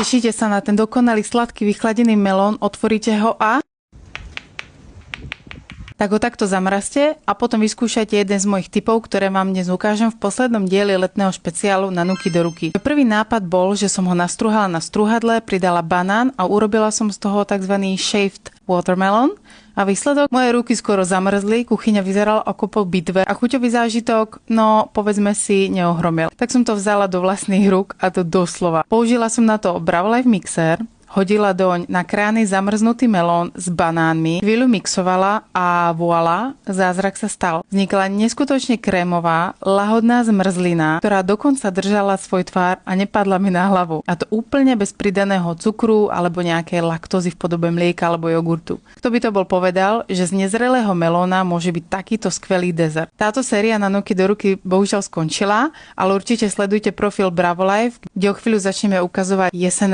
Tešíte sa na ten dokonalý sladký vychladený melón, otvoríte ho a tak ho takto zamrazte a potom vyskúšajte jeden z mojich tipov, ktoré vám dnes ukážem v poslednom dieli letného špeciálu na Nuky do ruky. Prvý nápad bol, že som ho nastruhala na strúhadle, pridala banán a urobila som z toho tzv. Shaved watermelon. A výsledok? Moje ruky skoro zamrzli, kuchyňa vyzerala ako po bitve a chuťový zážitok, no povedzme si, neohromil. Tak som to vzala do vlastných rúk a to doslova. Použila som na to Bravo Life mixér, hodila doň nakrájaný zamrznutý melón s banánmi, chvíľu mixovala a voilà, zázrak sa stal. Vznikla neskutočne krémová, lahodná zmrzlina, ktorá dokonca držala svoj tvár a nepadla mi na hlavu. A to úplne bez pridaného cukru alebo nejakej laktózy v podobe mlieka alebo jogurtu. Kto by to bol povedal, že z nezrelého melóna môže byť takýto skvelý dezert. Táto séria na Nuky do ruky bohužiaľ skončila, ale určite sledujte profil Bravo Life, kde o chvíľu začneme ukazovať jesenné